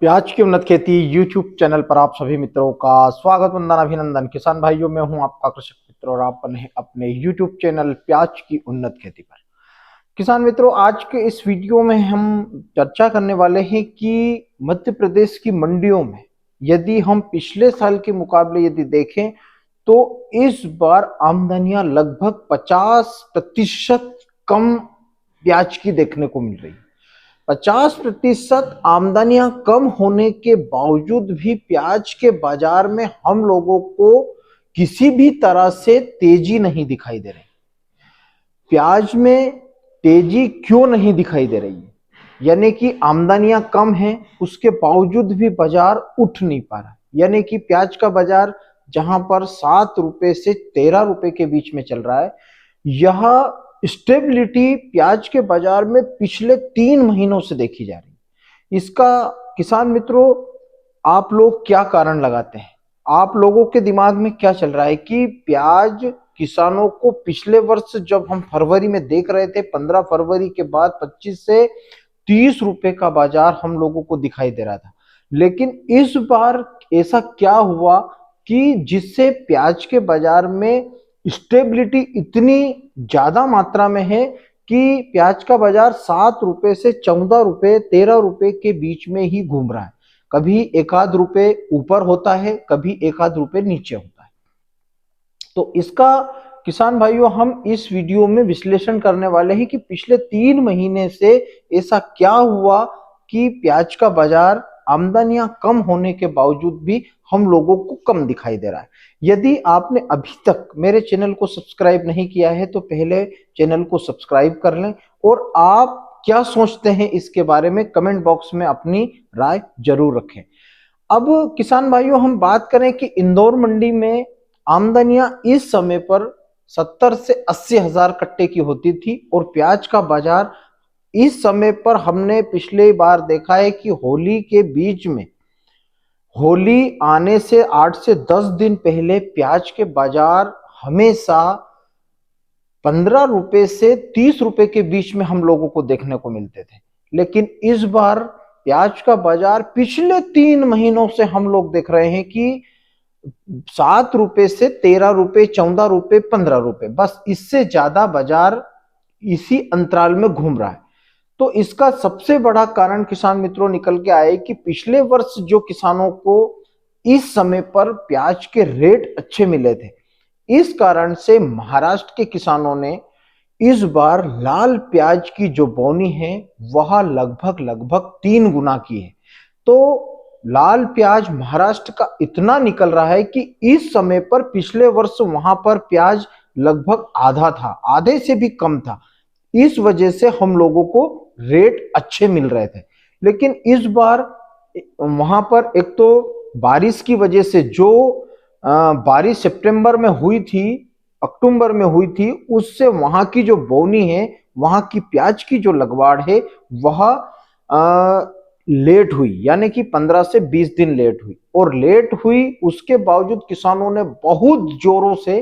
प्याज की उन्नत खेती यूट्यूब चैनल पर आप सभी मित्रों का स्वागत वंदन अभिनंदन। किसान भाइयों, मैं हूं आपका कृषक मित्र और आप बने अपने यूट्यूब चैनल प्याज की उन्नत खेती पर। किसान मित्रों, आज के इस वीडियो में हम चर्चा करने वाले हैं कि मध्य प्रदेश की मंडियों में यदि हम पिछले साल के मुकाबले यदि देखें तो इस बार आमदनियां लगभग 50% कम प्याज की देखने को मिल रही है। 50% आमदनियां कम होने के बावजूद भी प्याज के बाजार में हम लोगों को किसी भी तरह से तेजी नहीं दिखाई दे रही। प्याज में तेजी क्यों नहीं दिखाई दे रही है? यानी कि आमदनियां कम हैं, उसके बावजूद भी बाजार उठ नहीं पा रहा। यानी कि प्याज का बाजार जहां पर 7 रुपए से 13 रुपए के बीच में चल रहा है, यह स्टेबिलिटी प्याज के बाजार में पिछले 3 महीनों से देखी जा रही है। इसका किसान मित्रों आप लोग क्या कारण लगाते हैं? आप लोगों के दिमाग में क्या चल रहा है कि प्याज किसानों को पिछले वर्ष जब हम फरवरी में देख रहे थे, 15 फरवरी के बाद 25 से 30 रुपए का बाजार हम लोगों को दिखाई दे रहा था। लेकिन इस बार ऐसा क्या हुआ कि जिससे प्याज के बाजार में स्टेबिलिटी इतनी ज्यादा मात्रा में है कि प्याज का बाजार 7 रुपए से 14 रुपए 13 रुपए के बीच में ही घूम रहा है। कभी एक आध रुपए ऊपर होता है, कभी एक आध रुपए नीचे होता है। तो इसका किसान भाइयों हम इस वीडियो में विश्लेषण करने वाले हैं कि पिछले 3 महीने से ऐसा क्या हुआ कि प्याज का बाजार आमदनियां कम होने के बावजूद भी हम लोगों को कम दिखाई दे रहा है। यदि आपने अभी तक मेरे चैनल को सब्सक्राइब नहीं किया है तो पहले चैनल को सब्सक्राइब कर लें और आप क्या सोचते हैं इसके बारे में कमेंट बॉक्स में अपनी राय जरूर रखें। अब किसान भाइयों हम बात करें कि इंदौर मंडी में आमदनियां इस समय पर 70 से 80 हजार कट्टे की होती थी और प्याज का बाजार इस समय पर हमने पिछले बार देखा है कि होली के बीच में, होली आने से 8 से 10 दिन पहले प्याज के बाजार हमेशा 15 रुपए से 30 रुपए के बीच में हम लोगों को देखने को मिलते थे। लेकिन इस बार प्याज का बाजार पिछले 3 महीनों से हम लोग देख रहे हैं कि 7 रुपए से 13 रुपए 14 रुपए 15 रुपए, बस इससे ज्यादा बाजार इसी अंतराल में घूम रहा है। तो इसका सबसे बड़ा कारण किसान मित्रों निकल के आए कि पिछले वर्ष जो किसानों को इस समय पर प्याज के रेट अच्छे मिले थे, इस कारण से महाराष्ट्र के किसानों ने इस बार लाल प्याज की जो बोनी है वह लगभग 3 गुना की है। तो लाल प्याज महाराष्ट्र का इतना निकल रहा है कि इस समय पर पिछले वर्ष वहां पर प्याज लगभग आधा था, आधे से भी कम था। इस वजह से हम लोगों को रेट अच्छे मिल रहे थे। लेकिन इस बार वहां पर एक तो बारिश की वजह से जो बारिश सितंबर में हुई थी, अक्टूबर में हुई थी, उससे वहां की जो बोनी है, वहां की प्याज की जो लगवाड़ है वह लेट हुई, यानी कि 15 से 20 दिन लेट हुई। और लेट हुई उसके बावजूद किसानों ने बहुत जोरों से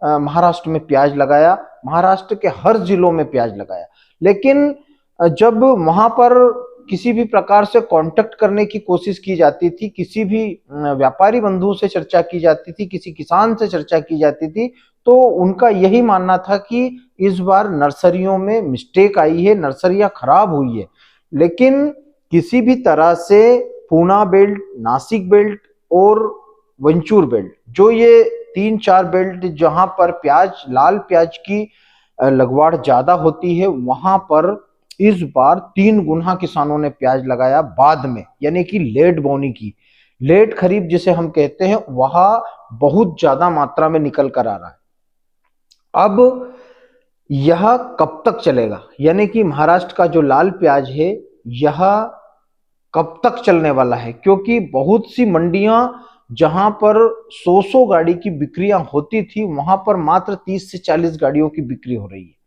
महाराष्ट्र में प्याज लगाया, महाराष्ट्र के हर जिलों में प्याज लगाया। लेकिन जब वहां पर किसी भी प्रकार से कांटेक्ट करने की कोशिश की जाती थी, किसी भी व्यापारी बंधु से चर्चा की जाती थी, किसी किसान से चर्चा की जाती थी, तो उनका यही मानना था कि इस बार नर्सरियों में मिस्टेक आई है, नर्सरियां खराब हुई है। लेकिन किसी भी तरह से पूना बेल्ट, नासिक बेल्ट और वंचूर बेल्ट, जो ये 3-4 बेल्ट जहां पर प्याज, लाल प्याज की लगवाड़ ज्यादा होती है, वहां पर इस बार 3 गुना किसानों ने प्याज लगाया बाद में, यानी कि लेट बोनी की, लेट खरीफ जिसे हम कहते हैं, वह बहुत ज्यादा मात्रा में निकल कर आ रहा है। अब यह कब तक चलेगा? यानी कि महाराष्ट्र का जो लाल प्याज है यह कब तक चलने वाला है? क्योंकि बहुत सी मंडियां जहां पर 100 गाड़ी की बिक्रियां होती थी, वहां पर मात्र 30 से 40 गाड़ियों की बिक्री हो रही है।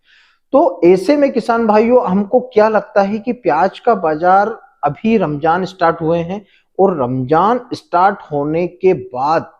तो ऐसे में किसान भाइयों हमको क्या लगता है कि प्याज का बाजार, अभी रमजान स्टार्ट हुए हैं और रमजान स्टार्ट होने के बाद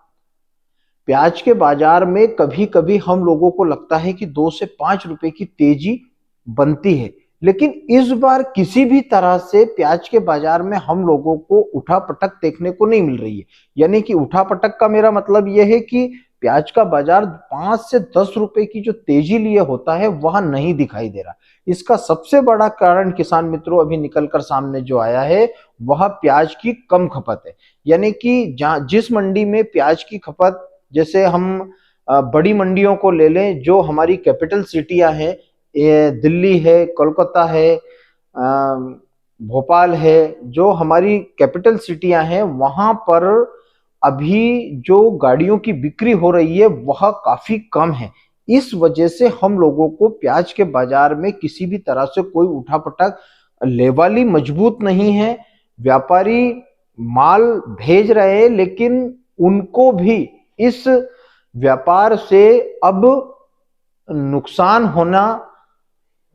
प्याज के बाजार में कभी कभी हम लोगों को लगता है कि 2 से 5 रुपए की तेजी बनती है। लेकिन इस बार किसी भी तरह से प्याज के बाजार में हम लोगों को उठापटक देखने को नहीं मिल रही है। यानी कि उठापटक का मेरा मतलब यह है कि प्याज का बाजार 5 से 10 रुपए की जो तेजी लिए होता है वह नहीं दिखाई दे रहा। इसका सबसे बड़ा कारण किसान मित्रों अभी निकलकर सामने जो आया है वह प्याज की कम खपत है। यानी कि जिस मंडी में प्याज की खपत, जैसे हम बड़ी मंडियों को ले लें जो हमारी कैपिटल सिटियां हैं, ये दिल्ली है, कोलकाता है, भोपाल है, जो हमारी कैपिटल सिटियां हैं वहां पर अभी जो गाड़ियों की बिक्री हो रही है वह काफी कम है। इस वजह से हम लोगों को प्याज के बाजार में किसी भी तरह से कोई उठापटक, लेवाली मजबूत नहीं है। व्यापारी माल भेज रहे हैं लेकिन उनको भी इस व्यापार से अब नुकसान होना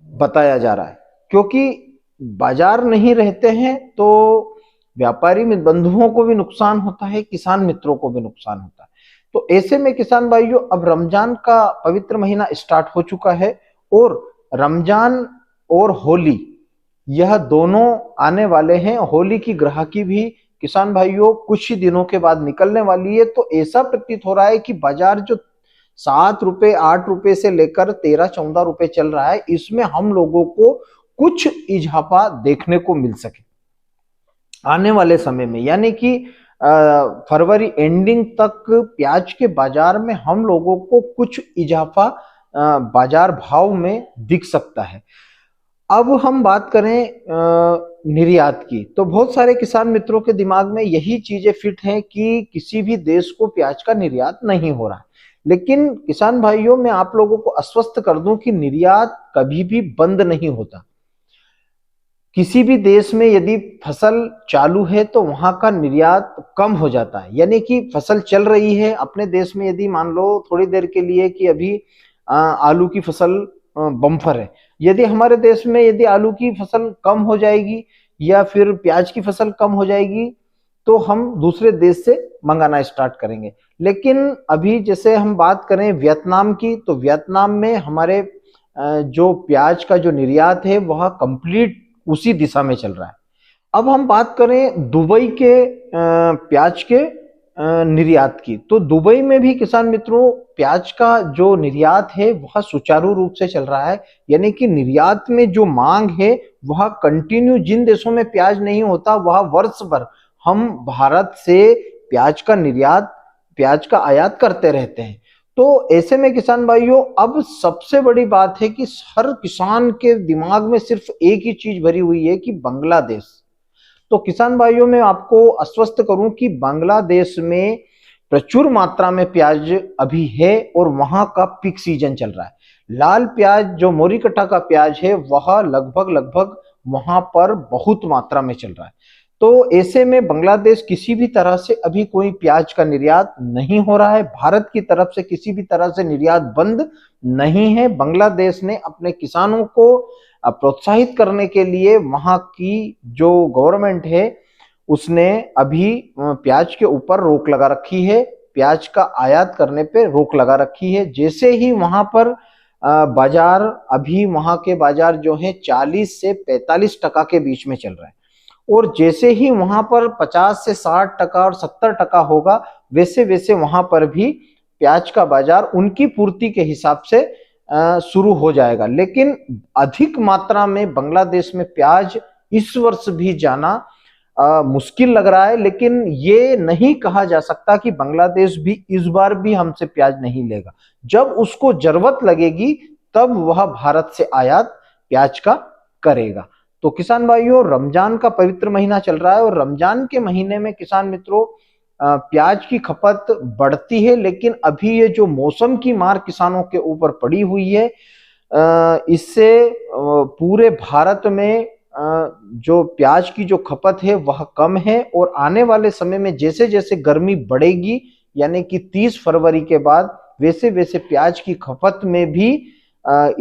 बताया जा रहा है, क्योंकि बाजार नहीं रहते हैं तो व्यापारी बंधुओं को भी नुकसान होता है, किसान मित्रों को भी नुकसान होता है। तो ऐसे में किसान भाइयों अब रमजान का पवित्र महीना स्टार्ट हो चुका है और रमजान और होली यह दोनों आने वाले हैं। होली की ग्राहकी भी किसान भाइयों कुछ ही दिनों के बाद निकलने वाली है। तो ऐसा प्रतीत हो रहा है कि बाजार जो 7 रुपए 8 रुपए से लेकर 13-14 रुपए चल रहा है, इसमें हम लोगों को कुछ इजाफा देखने को मिल सके आने वाले समय में। यानी कि फरवरी एंडिंग तक प्याज के बाजार में हम लोगों को कुछ इजाफा बाजार भाव में दिख सकता है। अब हम बात करें निर्यात की, तो बहुत सारे किसान मित्रों के दिमाग में यही चीजें फिट हैं कि किसी भी देश को प्याज का निर्यात नहीं हो रहा है। लेकिन किसान भाइयों मैं आप लोगों को आश्वस्त कर दूं कि निर्यात कभी भी बंद नहीं होता। किसी भी देश में यदि फसल चालू है तो वहां का निर्यात कम हो जाता है। यानी कि फसल चल रही है अपने देश में, यदि मान लो थोड़ी देर के लिए कि अभी आलू की फसल बम्फर है, यदि हमारे देश में यदि आलू की फसल कम हो जाएगी या फिर प्याज की फसल कम हो जाएगी तो हम दूसरे देश से मंगाना स्टार्ट करेंगे। लेकिन अभी जैसे हम बात करें वियतनाम की, तो वियतनाम में हमारे जो प्याज का जो निर्यात है वह कंप्लीट उसी दिशा में चल रहा है। अब हम बात करें दुबई के प्याज के निर्यात की, तो दुबई में भी किसान मित्रों प्याज का जो निर्यात है वह सुचारू रूप से चल रहा है। यानी कि निर्यात में जो मांग है वह कंटिन्यू, जिन देशों में प्याज नहीं होता वह वर्ष भर हम भारत से प्याज का निर्यात, प्याज का आयात करते रहते हैं। तो ऐसे में किसान भाइयों अब सबसे बड़ी बात है कि हर किसान के दिमाग में सिर्फ एक ही चीज भरी हुई है कि बांग्लादेश। तो किसान भाइयों मैं आपको आश्वस्त करूं कि बांग्लादेश में प्रचुर मात्रा में प्याज अभी है और वहां का पीक सीजन चल रहा है। लाल प्याज जो मोरिकटा का प्याज है वह लगभग वहां पर बहुत मात्रा में चल रहा है। तो ऐसे में बांग्लादेश किसी भी तरह से अभी कोई प्याज का निर्यात नहीं हो रहा है। भारत की तरफ से किसी भी तरह से निर्यात बंद नहीं है। बांग्लादेश ने अपने किसानों को प्रोत्साहित करने के लिए वहां की जो गवर्नमेंट है उसने अभी प्याज के ऊपर रोक लगा रखी है, प्याज का आयात करने पे रोक लगा रखी है। जैसे ही वहां पर बाजार, अभी वहां के बाजार जो है 40 से 45% के बीच में चल रहा है और जैसे ही वहां पर 50 से 60% और 70% होगा वैसे वैसे वहां पर भी प्याज का बाजार उनकी पूर्ति के हिसाब से शुरू हो जाएगा। लेकिन अधिक मात्रा में बांग्लादेश में प्याज इस वर्ष भी जाना मुश्किल लग रहा है। लेकिन ये नहीं कहा जा सकता कि बांग्लादेश भी इस बार भी हमसे प्याज नहीं लेगा। जब उसको जरूरत लगेगी तब वह भारत से आयात प्याज का करेगा। तो किसान भाइयों रमजान का पवित्र महीना चल रहा है और रमजान के महीने में किसान मित्रों प्याज की खपत बढ़ती है। लेकिन अभी ये जो मौसम की मार किसानों के ऊपर पड़ी हुई है, इससे पूरे भारत में जो प्याज की जो खपत है वह कम है और आने वाले समय में जैसे जैसे गर्मी बढ़ेगी यानी कि 30 फरवरी के बाद वैसे वैसे प्याज की खपत में भी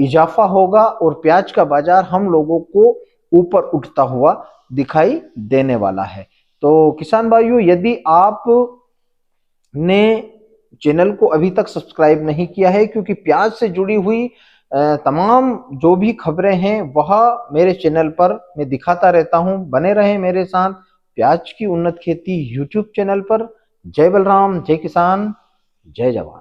इजाफा होगा और प्याज का बाजार हम लोगों को ऊपर उठता हुआ दिखाई देने वाला है। तो किसान भाइयों यदि आप ने चैनल को अभी तक सब्सक्राइब नहीं किया है, क्योंकि प्याज से जुड़ी हुई तमाम जो भी खबरें हैं वह मेरे चैनल पर मैं दिखाता रहता हूं। बने रहें मेरे साथ प्याज की उन्नत खेती यूट्यूब चैनल पर। जय बलराम, जय किसान, जय जवान।